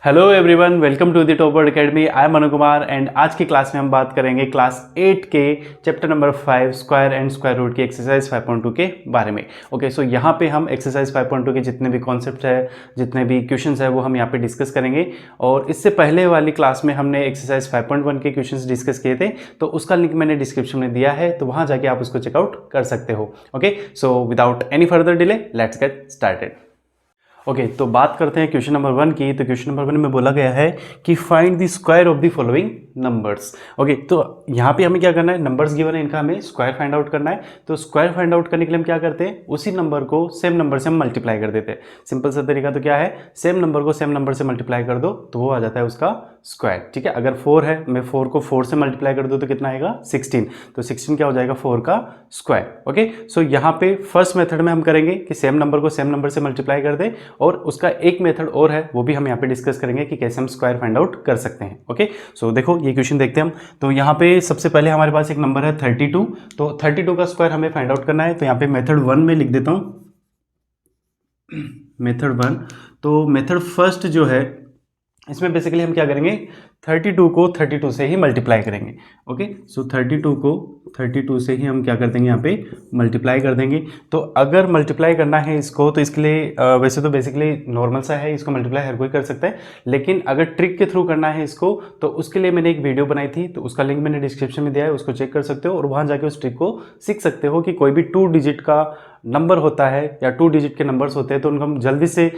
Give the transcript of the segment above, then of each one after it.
Hello everyone, welcome to the Topper Academy. I am Manu Kumar and आज की class में हम बात करेंगे क्लास 8 के chapter number 5 square and square root की एक्सरसाइज 5.2 के बारे में। ओके, सो यहाँ पे हम एक्सरसाइज 5.2 के जितने भी कॉन्सेप्ट है, जितने भी क्वेश्चंस है, वो हम यहाँ पे डिस्कस करेंगे। और इससे पहले वाली क्लास में हमने एक्सरसाइज 5.1 के क्वेश्चंस डिस्कस किए थे, तो उसका लिंक मैंने डिस्क्रिप्शन में दिया है, तो वहाँ जाके आप उसको चेकआउट कर सकते हो। Okay, so without any further delay let's get started. Okay, तो बात करते हैं क्वेश्चन नंबर 1 की। तो क्वेश्चन नंबर 1 में बोला गया है कि find the square of the following numbers. Okay, तो यहाँ पे हमें क्या करना है, नंबर्स गिवन है, इनका हमें स्क्वायर फाइंड आउट करना है। तो स्क्वायर फाइंड आउट करने के लिए हम क्या करते हैं, उसी नंबर को सेम नंबर से हम मल्टीप्लाई कर देते हैं। सिंपल सा तरीका तो क्या है, सेम नंबर को सेम नंबर से मल्टीप्लाई कर दो तो वो आ जाता है उसका स्क्वायर। ठीक है, अगर 4 है, मैं 4 को 4 से मल्टीप्लाई कर दूँ तो कितना आएगा 16। तो 16 क्या हो जाएगा 4 का स्क्वायर। ओके, सो यहाँ पे फर्स्ट मेथड में हम करेंगे कि सेम नंबर को सेम नंबर से मल्टीप्लाई कर दें, और उसका एक मेथड और है, वो भी हम यहाँ पे डिस्कस करेंगे कि कैसे हम स्क्वायर फाइंड आउट कर सकते हैं। ओके, सो देखो ये क्वेश्चन देखते हैं हम। तो यहाँ पे सबसे पहले हमारे पास एक नंबर है 32। तो 32 का स्क्वायर हमें फाइंड आउट करना है। तो यहाँ पे मेथड 1 में लिख देता हूँ, मेथड 1। तो मेथड फर्स्ट जो है, इसमें बेसिकली हम क्या करेंगे, 32 को 32 से ही मल्टीप्लाई करेंगे। ओके, सो 32 को 32 से ही हम क्या कर देंगे, यहाँ पे मल्टीप्लाई कर देंगे। तो अगर मल्टीप्लाई करना है इसको, तो इसके लिए वैसे तो बेसिकली नॉर्मल सा है, इसको मल्टीप्लाई हर कोई कर सकता है, लेकिन अगर ट्रिक के थ्रू करना है इसको, तो उसके लिए मैंने एक वीडियो बनाई थी, तो उसका लिंक मैंने डिस्क्रिप्शन में दिया है, उसको चेक कर सकते हो और वहाँ जाके उस ट्रिक को सीख सकते हो कि कोई भी 2 डिजिट का नंबर होता है या 2 डिजिट के नंबर्स होते हैं, तो उनको हम जल्दी से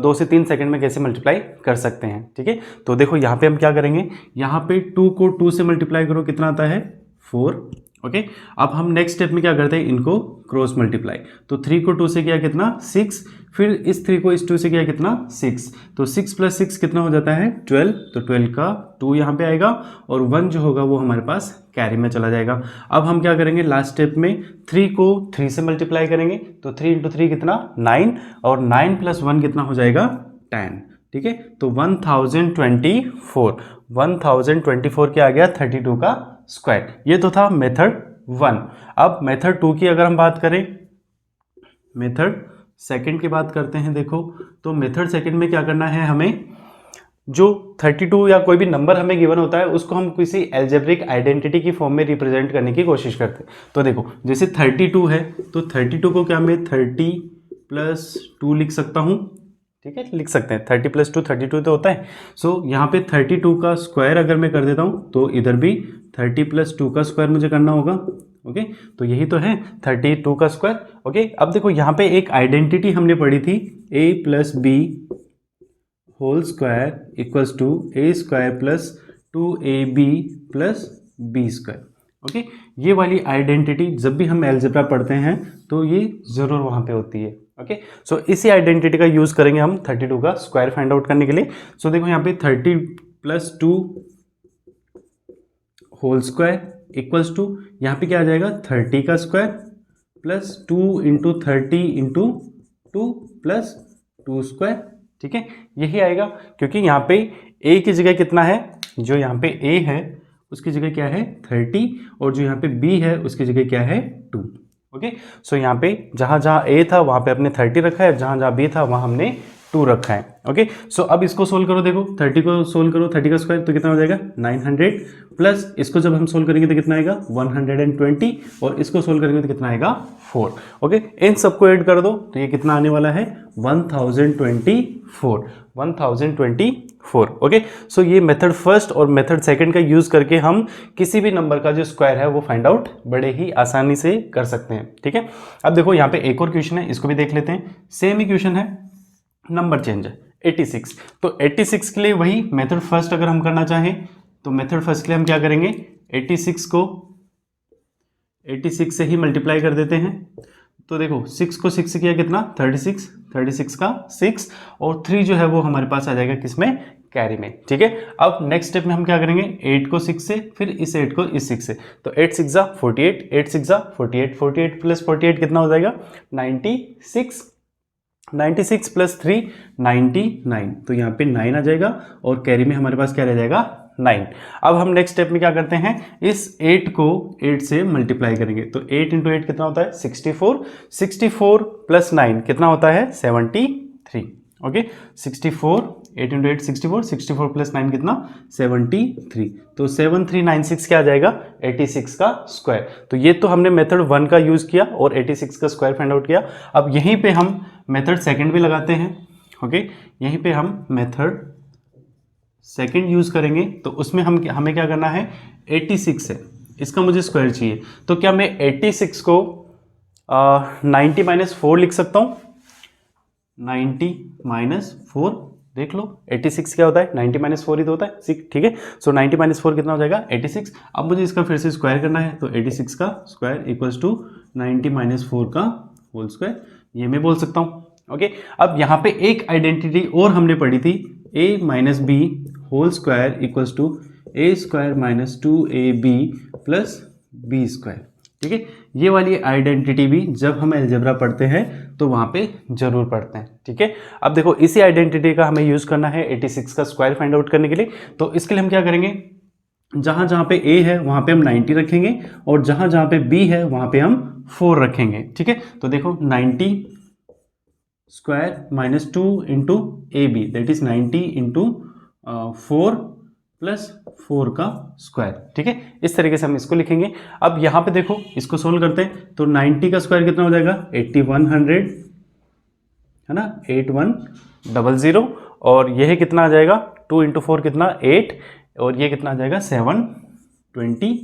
2 से 3 सेकंड में कैसे मल्टीप्लाई कर सकते हैं। ठीक है, तो देखो यहाँ पे हम क्या करेंगे, यहाँ पे 2 को 2 से मल्टीप्लाई करो, कितना आता है 4। ओके, अब हम नेक्स्ट स्टेप में क्या करते हैं, इनको क्रॉस मल्टीप्लाई। तो 3 को 2 से किया कितना 6, फिर इस 3 को इस 2 से किया कितना 6। तो 6 + 6 कितना हो जाता है 12। तो 12 का 2 यहाँ पे आएगा, और 1 जो होगा वो हमारे पास कैरी में चला जाएगा। अब हम क्या करेंगे, लास्ट स्टेप में 3 को 3 से मल्टीप्लाई करेंगे। तो 3 × 3 कितना 9, और 9 + 1 कितना हो जाएगा 10। ठीक है, तो 1024 क्या आ गया 32 का स्क्वायर। ये तो था मेथड 1। अब मेथड 2 की अगर हम बात करें, मेथड सेकंड की बात करते हैं। देखो, तो मेथड सेकंड में क्या करना है, हमें जो 32 या कोई भी नंबर हमें गिवन होता है, उसको हम किसी एल्जेब्रिक आइडेंटिटी की फॉर्म में रिप्रेजेंट करने की कोशिश करते हैं। तो देखो, जैसे 32 है, तो 32 को क्या मैं 30 + 2 लिख सकता हूँ। ठीक है, लिख सकते हैं 30 + 2 32 तो होता है। सो यहाँ पे 32 का स्क्वायर अगर मैं कर देता हूँ, तो इधर भी 30 + 2 का स्क्वायर मुझे करना होगा। ओके, तो यही तो है 32 का स्क्वायर। ओके, अब देखो यहाँ पे एक आइडेंटिटी हमने पढ़ी थी, a + b whole square = a² + 2ab + b²। Okay, ये वाली आइडेंटिटी जब भी हम एल्जेब्रा पढ़ते हैं तो ये ज़रूर वहाँ पे होती है। ओके, सो इसी आइडेंटिटी का यूज़ करेंगे हम 32 का स्क्वायर फाइंड आउट करने के लिए। सो देखो यहाँ पे 30 + 2 होल स्क्वायर = यहाँ पे क्या आ जाएगा 30 का स्क्वायर + 2 × 30 × 2 + 2²। ठीक है, यही आएगा, क्योंकि यहाँ पे a की जगह कितना है, जो यहाँ पे a है उसकी जगह क्या है 30, और जो यहाँ पे b है उसकी जगह क्या है 2। ओके, सो यहाँ पे जहाँ जहाँ a था वहाँ पे अपने 30 रखा है, जहाँ जहाँ b था वहाँ हमने 2 रखा है। ओके, सो अब इसको सोल्व करो। देखो 30 को सोल्व करो, 30 का स्क्वायर तो कितना हो जाएगा 900, प्लस इसको जब हम सोल्व करेंगे तो कितना आएगा 120, और इसको सोल्व करेंगे तो कितना आएगा 4। ओके, इन सबको ऐड कर दो तो ये कितना आने वाला है 1024। ओके, सो ये मेथड फर्स्ट और मेथड सेकंड का यूज करके हम किसी भी नंबर का जो स्क्वायर है वो फाइंड आउट बड़े ही आसानी से कर सकते हैं। ठीक है, अब देखो यहाँ पे एक और क्वेश्चन है, इसको भी देख लेते हैं। सेम ही क्वेश्चन है, नंबर चेंज है 86। तो 86 के लिए वही मेथड फर्स्ट अगर हम करना चाहें, तो मेथड फर्स्ट के लिए हम क्या करेंगे, 86 को 86 से ही मल्टीप्लाई कर देते हैं। तो देखो 6 को 6 से किया कितना 36, 36 का 6, और 3 जो है वो हमारे पास आ जाएगा किसमें, कैरी में। ठीक है, अब नेक्स्ट स्टेप में हम क्या करेंगे, 8 को 6 से, फिर इस 8 को इस 6 से। तो 8 × 6 = 48, 8 × 6 = 48, 48 + 48 कितना हो जाएगा 96, 96 + 3 99। तो यहाँ पे 9 आ जाएगा, और कैरी में हमारे पास क्या रह जाएगा 9। अब हम नेक्स्ट स्टेप में क्या करते हैं, इस 8 को 8 से मल्टीप्लाई करेंगे। तो 8 × 8 कितना होता है 64, 64 + 9 कितना होता है 73। ओके, 64 8 इंटू 8 64, 64 प्लस 9 कितना 73। तो 7396 क्या आ जाएगा 86 का स्क्वायर। तो ये तो हमने मेथड 1 का यूज़ किया और 86 का स्क्वायर फाइंड आउट किया। अब यहीं पे हम मेथड सेकंड भी लगाते हैं। ओके, यहीं पे हम मेथड सेकंड यूज़ करेंगे। तो उसमें हमें क्या करना है, 86 है, इसका मुझे स्क्वायर चाहिए। तो क्या मैं 86 को 90 माइनस 4 लिख सकता हूँ? 90 माइनस 4, देख लो 86 क्या होता है, 90 माइनस 4 ही तो होता है 6। ठीक है, सो 90 माइनस 4 कितना हो जाएगा 86। अब मुझे इसका फिर से स्क्वायर करना है, तो 86 का स्क्वायर इक्वल्स टू 90 माइनस 4 का होल स्क्वायर, ये मैं बोल सकता हूँ। ओके, अब यहाँ पे एक आइडेंटिटी और हमने पढ़ी थी, a minus B whole square equals to A square minus 2ab plus B square. ठीक है, ये वाली आइडेंटिटी भी जब हम अलजेब्रा पढ़ते हैं तो वहाँ पे जरूर पढ़ते हैं। ठीक है, अब देखो इसी आइडेंटिटी का हमें यूज़ करना है 86 का स्क्वायर फाइंड आउट करने के लिए। तो इसके लिए हम क्या करेंगे, जहाँ जहाँ पे a है वहाँ पे हम 90 रखेंगे और जहाँ जहाँ पे b है वहाँ पे हम 4 रखेंगे। ठीक है, तो देखो 90 square minus 2 into A B, that is 90 into 4 plus 4 का स्क्वायर। ठीक है, इस तरीके से हम इसको लिखेंगे। अब यहाँ पे देखो इसको सोल्व करते हैं, तो 90 का स्क्वायर कितना हो जाएगा 8100, है ना, 8100, और यह कितना आ जाएगा 2 इंटू 4 कितना 8, और ये कितना आ जाएगा 720,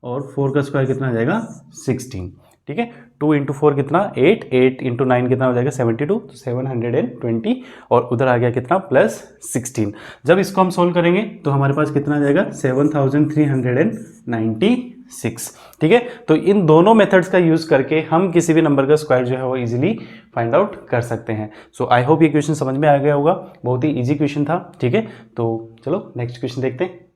और 4 का स्क्वायर कितना आ जाएगा 16। ठीक है, 2 इंटू 4 कितना 8, 8 इंटू 9 कितना हो जाएगा 72, तो 720, और उधर आ गया कितना प्लस 16। जब इसको हम सोल्व करेंगे तो हमारे पास कितना आ जाएगा 7396। ठीक है, तो इन दोनों मेथड्स का यूज़ करके हम किसी भी नंबर का स्क्वायर जो है वो इजीली फाइंड आउट कर सकते हैं। सो आई होप ये क्वेश्चन समझ में आ गया होगा, बहुत ही ईजी क्वेश्चन था। ठीक है, तो चलो नेक्स्ट क्वेश्चन देखते हैं।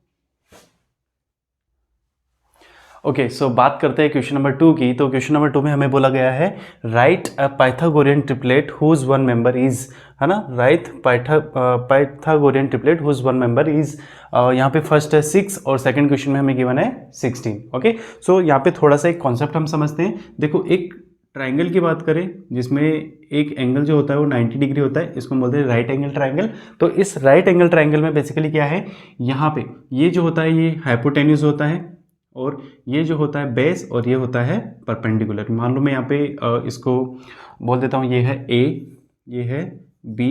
ओके, सो बात करते हैं क्वेश्चन नंबर 2 की। तो क्वेश्चन नंबर 2 में हमें बोला गया है write a Pythagorean triplet whose one member is, है ना, write Pythagorean triplet whose one member is, यहाँ पे फर्स्ट है 6 और सेकंड क्वेश्चन में हमें गिवन है 16। ओके, सो यहाँ पे थोड़ा सा एक कॉन्सेप्ट हम समझते हैं। देखो एक ट्राइंगल की बात करें जिसमें एक एंगल जो होता है वो 90 डिग्री होता है, इसको बोलते हैं राइट एंगल ट्राइंगल। तो इस राइट एंगल ट्राइंगल में बेसिकली क्या है, यहाँ पे ये जो होता है ये हाइपोटेन्यूज होता है, और ये जो होता है बेस, और ये होता है परपेंडिकुलर। मान लो मैं यहाँ पे इसको बोल देता हूँ, ये है A, ये है B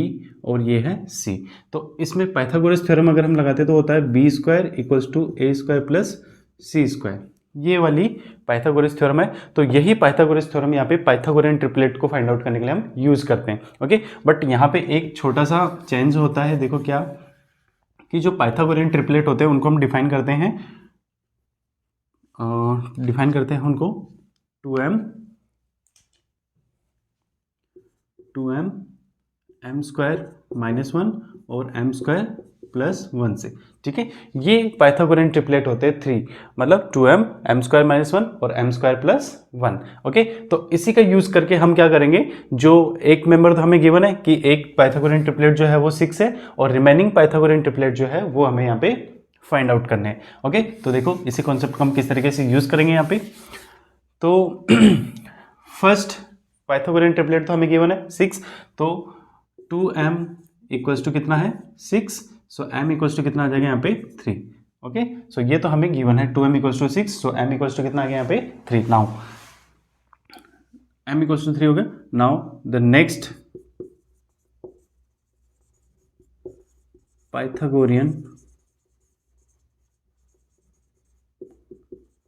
और ये है C। तो इसमें पाइथागोरस थ्योरम अगर हम लगाते हैं तो होता है b square equals to a square plus c square, ये वाली पाइथागोरस थ्योरम है। तो यही पाइथागोरस थ्योरम यहाँ पे पाइथागोरियन ट्रिपलेट को फाइंड आउट करने के लिए हम यूज़ करते हैं। ओके, बट यहाँ पे एक छोटा सा चेंज होता है। देखो क्या, कि जो पाइथागोरियन ट्रिपलेट होते हैं उनको हम डिफाइन करते हैं उनको 2m m स्क्वायर माइनस 1 और m स्क्वायर प्लस 1 से। ठीक है, ये पाइथागोरियन ट्रिपलेट होते हैं 3, मतलब 2m m स्क्वायर माइनस 1 और m स्क्वायर प्लस 1। ओके, तो इसी का यूज़ करके हम क्या करेंगे, जो एक मेंबर तो हमें गिवन है कि एक पाइथागोरियन ट्रिपलेट जो है वो 6 है, और रिमेनिंग पाइथागोरियन ट्रिपलेट जो है वो हमें यहाँ पे फाइंड आउट करने हैं। ओके, तो देखो इसी कॉन्सेप्ट को हम किस तरीके से यूज़ करेंगे यहाँ पे। तो फर्स्ट पाइथागोरियन ट्रिपलेट तो हमें गिवन है 6, तो 2m इक्वल्स टू कितना है 6, सो m इक्वल्स टू कितना आ जाएगा यहाँ पे 3। ओके, सो ये तो हमें गिवन है 2m equals to 6, so m equals to कितना आ गया यहाँ पे 3। नाउ m इक्वल्स टू 3 हो गया। Now the next Pythagorean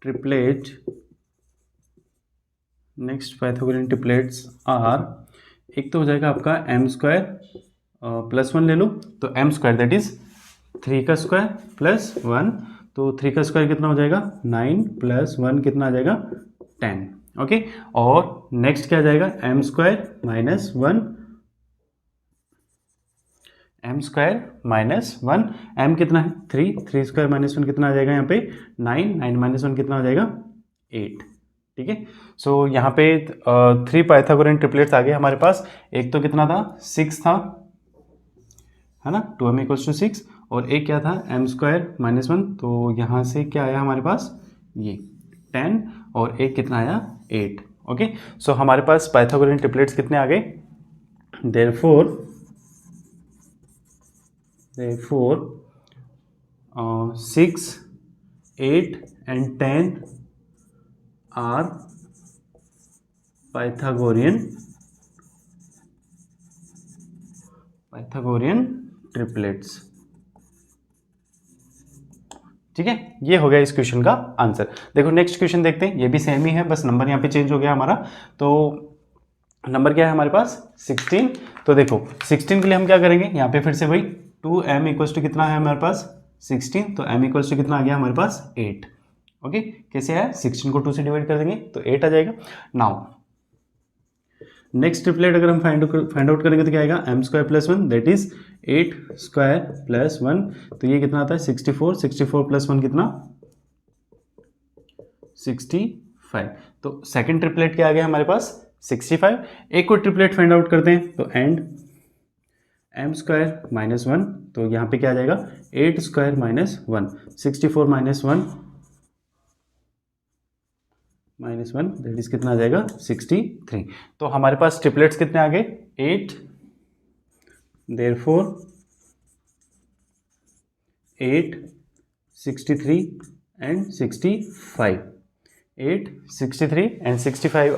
triplet, next Pythagorean triplets are, एक तो हो जाएगा आपका m स्क्वायर प्लस 1 ले लो, तो m स्क्वायर दैट इज 3 का स्क्वायर प्लस 1, तो 3 का स्क्वायर कितना हो जाएगा 9 प्लस 1 कितना आ जाएगा 10। ओके, और नेक्स्ट क्या आ जाएगा m square minus 1, m square minus 1, m कितना है 3 स्क्वायर माइनस 1 कितना आ जाएगा यहाँ पे 9 माइनस 1 कितना आ जाएगा 8। ठीक है, सो यहाँ पे 3 पाइथागोरियन ट्रिपलेट्स आ गए हमारे पास। एक तो कितना था 6 था, है ना, 2m इक्वल्स टू 6, और एक क्या था m स्क्वायर माइनस 1, तो यहाँ से क्या आया हमारे पास ये 10, और एक कितना आया 8। ओके, सो हमारे पास पाइथागोरियन ट्रिपलेट्स कितने आ गए, therefore therefore 6, 8 and 10 are Pythagorean triplets। ठीक है, ये हो गया इस क्वेश्चन का आंसर। देखो नेक्स्ट क्वेश्चन देखते हैं, ये भी सेम ही है, बस नंबर यहाँ पे चेंज हो गया हमारा। तो नंबर क्या है हमारे पास 16। तो देखो 16 के लिए हम क्या करेंगे, यहाँ पे फिर से भाई 2m इक्वल्स टू कितना है हमारे पास 16, तो m इक्वल्स टू कितना आ गया हमारे पास 8। ओके, कैसे है, 16 को 2 से डिवाइड कर देंगे तो 8 आ जाएगा। नाउ नेक्स्ट ट्रिपलेट अगर हम फाइंड आउट करेंगे तो क्या आएगा, m square plus 1 that is 8 square plus 1, तो ये कितना आता है 64, 64 प्लस 1 कितना 65। तो सेकंड ट्रिपलेट क्या आ गया हमारे पास 65। एक और ट्रिपलेट फाइंड आउट करते हैं, तो एंड m स्क्वायर माइनस 1, तो यहाँ पे क्या आ जाएगा 8 square minus 1, 64 minus 1 that is कितना आ जाएगा 63। तो हमारे पास ट्रिपलेट्स कितने आ गए 8, therefore 8, 63 and 65, 8, 63 and 65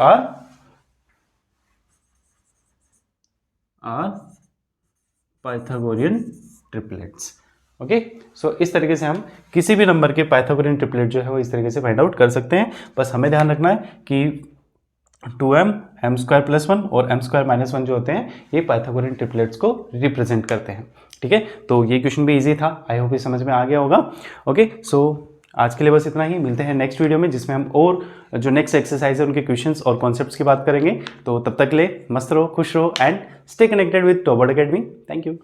are Pythagorean triplets. Okay, so इस तरीके से हम किसी भी नंबर के पाइथागोरियन ट्रिपलेट जो है वो इस तरीके से फाइंड आउट कर सकते हैं। बस हमें ध्यान रखना है कि 2m, m स्क्वायर प्लस 1 और m स्क्वायर माइनस 1 जो होते हैं ये पाइथागोरियन ट्रिपलेट्स को रिप्रेजेंट करते हैं। ठीक है, तो ये क्वेश्चन भी इजी था, आई होप ये समझ में आ गया होगा। ओके, सो आज के लिए बस इतना ही, मिलते हैं नेक्स्ट वीडियो में जिसमें हम और जो नेक्स्ट एक्सरसाइज है उनके क्वेश्चंस और कॉन्सेप्ट्स की बात करेंगे। तो तब तक के लिए मस्त रहो, खुश रहो and stay connected with top board academy. Thank you.